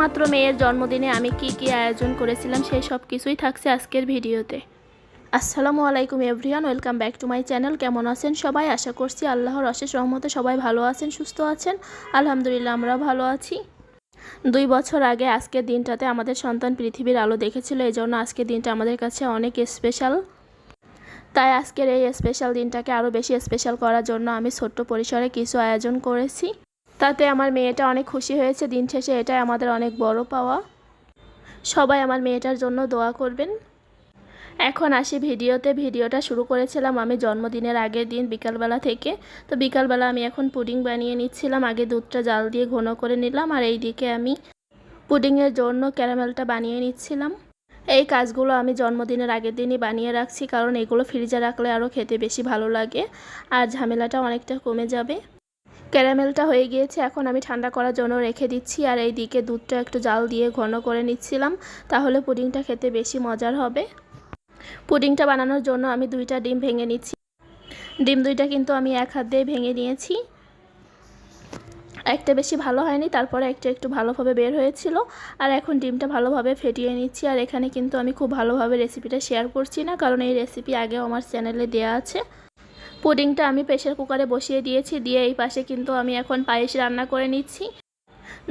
একমাত্র মেয়ের জন্মদিনে আমি কি আয়োজন করেছিলাম সেই সব কিছুই থাকছে আজকের ভিডিওতে। আসসালামু আলাইকুম everyone, welcome back to my channel. কেমন আছেন সবাই? আশা করছি আল্লাহর অশেষ রহমতে সবাই ভালো আছেন, সুস্থ আছেন। আলহামদুলিল্লাহ আমরা ভালো আছি। 2 বছর আগে আজকের দিনটাতে আমাদের সন্তান পৃথিবীর আলো দেখেছিল, এই জন্য আজকের দিনটা আমাদের কাছে অনেক স্পেশাল। তাই আজকের এই স্পেশাল দিনটাকে আরও বেশি স্পেশাল করার জন্য আমি ছোট্ট পরিসরে কিছু আয়োজন করেছি। তাতে আমার মেয়েটা অনেক খুশি হয়েছে। দিন শেষে এটাই আমাদের অনেক বড় পাওয়া। সবাই আমার মেয়েটার জন্য দোয়া করবেন। এখন আসি ভিডিওতে। ভিডিওটা শুরু করেছিলাম আমি জন্মদিনের আগের দিন বিকালবেলা থেকে। তো বিকালবেলা আমি এখন পুডিং বানিয়ে নিচ্ছিলাম। আগে দুধটা জাল দিয়ে ঘন করে নিলাম, আর এই দিকে আমি পুডিংয়ের জন্য ক্যারামেলটা বানিয়ে নিচ্ছিলাম। এই কাজগুলো আমি জন্মদিনের আগের দিনই বানিয়ে রাখছি, কারণ এগুলো ফ্রিজে রাখলে আরও খেতে বেশি ভালো লাগে আর ঝামেলাটা অনেকটা কমে যাবে। ক্যারামেলটা হয়ে গিয়েছে, এখন আমি ঠান্ডা করার জন্য রেখে দিচ্ছি। আর এই দিকে দুধটা একটু জাল দিয়ে ঘন করে নিচ্ছিলাম, তাহলে পুডিংটা খেতে বেশি মজার হবে। পুডিংটা বানানোর জন্য আমি 2টা ডিম ভেঙে নিচ্ছি। ডিম 2টা কিন্তু আমি এক হাত দিয়ে ভেঙে নিয়েছি। একটা বেশি ভালো হয়নি, তারপরে একটু ভালোভাবে বের হয়েছিল। আর এখন ডিমটা ভালোভাবে ফেটিয়ে নিচ্ছি। আর এখানে কিন্তু আমি খুব ভালোভাবে রেসিপিটা শেয়ার করছি না, কারণ এই রেসিপি আগেও আমার চ্যানেলে দেওয়া আছে। পুডিংটা আমি প্রেসার কুকারে বসিয়ে দিয়েছি, দিয়ে এই পাশে কিন্তু আমি এখন পায়েস রান্না করে নিচ্ছি।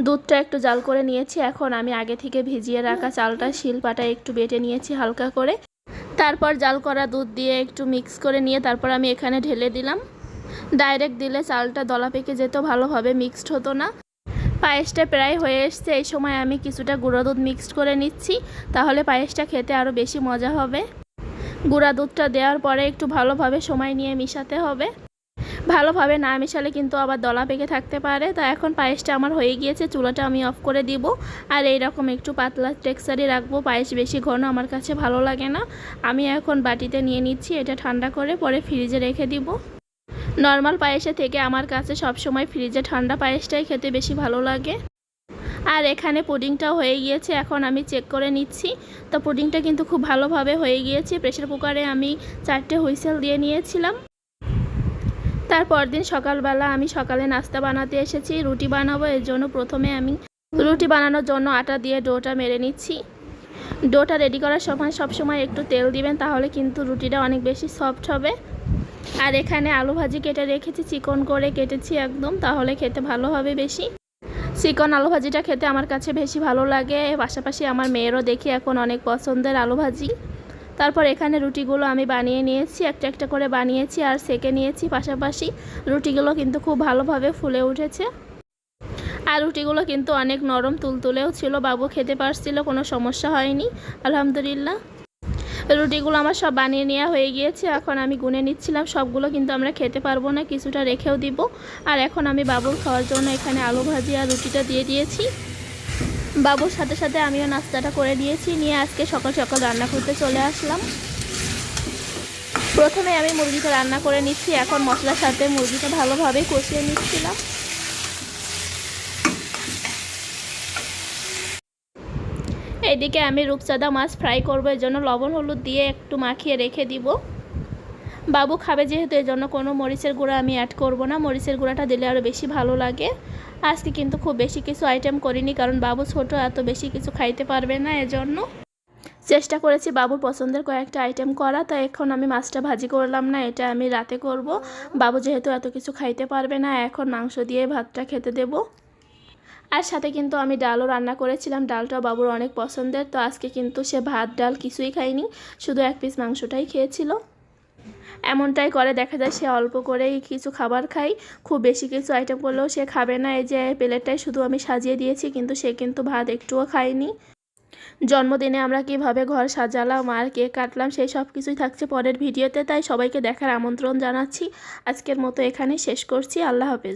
দুধটা একটু জাল করে নিয়েছি। এখন আমি আগে থেকে ভিজিয়ে রাখা চালটা শিলপাটায় একটু বেটে নিয়েছি হালকা করে। তারপর জাল করা দুধ দিয়ে একটু মিক্স করে নিয়ে তারপর আমি এখানে ঢেলে দিলাম। ডাইরেক্ট দিলে চালটা দলা পেকে যেত, ভালোভাবে মিক্সড হতো না। পায়েসটা প্রায় হয়ে এসছে। এই সময় আমি কিছুটা গুঁড়ো দুধ মিক্সড করে নিচ্ছি, তাহলে পায়েসটা খেতে আরও বেশি মজা হবে। গুঁড়া দুধটা দেওয়ার পরে একটু ভালোভাবে সময় নিয়ে মিশাতে হবে। ভালোভাবে না মিশালে কিন্তু আবার দলা পেকে থাকতে পারে। তো এখন পায়েসটা আমার হয়ে গিয়েছে, চুলাটা আমি অফ করে দিব। আর এই রকম একটু পাতলা টেক্সচারই রাখবো। পায়েস বেশি ঘন আমার কাছে ভালো লাগে না। আমি এখন বাটিতে নিয়ে নিচ্ছি, এটা ঠান্ডা করে পরে ফ্রিজে রেখে দিব। নর্মাল পায়েসের থেকে আমার কাছে সবসময় ফ্রিজে ঠান্ডা পায়েসটাই খেতে বেশি ভালো লাগে। আর এখানে পুডিংটাও হয়ে গিয়েছে, এখন আমি চেক করে নিচ্ছি। তো পুডিংটা কিন্তু খুব ভালোভাবে হয়ে গিয়েছে। প্রেসার কুকারে আমি 4টে হুইসেল দিয়ে নিয়েছিলাম। তারপর দিন সকালবেলা আমি সকালে নাস্তা বানাতে এসেছি, রুটি বানাবো। এর জন্য প্রথমে আমি রুটি বানানোর জন্য আটা দিয়ে ডোটা মেরে নিচ্ছি। ডোটা রেডি করার সময় সবসময় একটু তেল দিবেন, তাহলে কিন্তু রুটিটা অনেক বেশি সফট হবে। আর এখানে আলু ভাজি কেটে রেখেছি, চিকন করে কেটেছি একদম, তাহলে খেতে ভালো হবে বেশি। চিকন আলু ভাজিটা খেতে আমার কাছে বেশি ভালো লাগে। পাশাপাশি আমার মেয়েরও দেখি এখন অনেক পছন্দের আলু ভাজি। তারপর এখানে রুটিগুলো আমি বানিয়ে নিয়েছি, একটা করে বানিয়েছি আর সেকে নিয়েছি। পাশাপাশি রুটিগুলো কিন্তু খুব ভালোভাবে ফুলে উঠেছে। আর রুটিগুলো কিন্তু অনেক নরম তুলতুলেও ছিল। বাবু খেতে পারছিল, কোনো সমস্যা হয়নি আলহামদুলিল্লাহ। রুটিগুলো আমার সব বানিয়ে নেওয়া হয়ে গিয়েছে। এখন আমি গুনে নিচ্ছিলাম, সবগুলো কিন্তু আমরা খেতে পারবো না, কিছুটা রেখেও দিব। আর এখন আমি বাবুর খাওয়ার জন্য এখানে আলু ভাজি আর রুটিটা দিয়ে দিয়েছি। বাবুর সাথে সাথে আমিও নাস্তাটা করে দিয়েছি, নিয়ে আজকে সকাল সকাল রান্না করতে চলে আসলাম। প্রথমে আমি মুরগিটা রান্না করে নিচ্ছি। এখন মশলার সাথে মুরগিটা ভালোভাবে কষিয়ে নিচ্ছিলাম। এদিকে আমি রূপচাঁদা মাছ ফ্রাই করবো, এর জন্য লবণ হলুদ দিয়ে একটু মাখিয়ে রেখে দিব। বাবু খাবে যেহেতু, এর জন্য কোনো মরিচের গুঁড়া আমি অ্যাড করব না। মরিচের গুঁড়াটা দিলে আরও বেশি ভালো লাগে। আজকে কিন্তু খুব বেশি কিছু আইটেম করিনি, কারণ বাবু ছোট, এত বেশি কিছু খাইতে পারবে না। এজন্য চেষ্টা করেছি বাবুর পছন্দের কয়েকটা আইটেম করা। তাই এখন আমি মাছটা ভাজি করলাম না, এটা আমি রাতে করব। বাবু যেহেতু এত কিছু খাইতে পারবে না, এখন মাংস দিয়ে ভাতটা খেতে দেব। আর সাথে কিন্তু আমি ডালও রান্না করেছিলাম, ডালটাও বাবুর অনেক পছন্দের। তো আজকে কিন্তু সে ভাত ডাল কিছুই খায়নি, শুধু 1 পিস মাংসটাই খেয়েছিল। এমনটাই করে, দেখা যায় সে অল্প করেই কিছু খাবার খায়, খুব বেশি কিছু আইটেম করলেও সে খাবে না। এই যে প্লেটটাই শুধু আমি সাজিয়ে দিয়েছি, কিন্তু সে কিন্তু ভাত একটুও খায়নি। জন্মদিনে আমরা কিভাবে ঘর সাজালাম আর কেক কাটলাম সেই সব কিছুই থাকছে পরের ভিডিওতে, তাই সবাইকে দেখার আমন্ত্রণ জানাচ্ছি। আজকের মতো এখানেই শেষ করছি। আল্লাহ হাফেজ।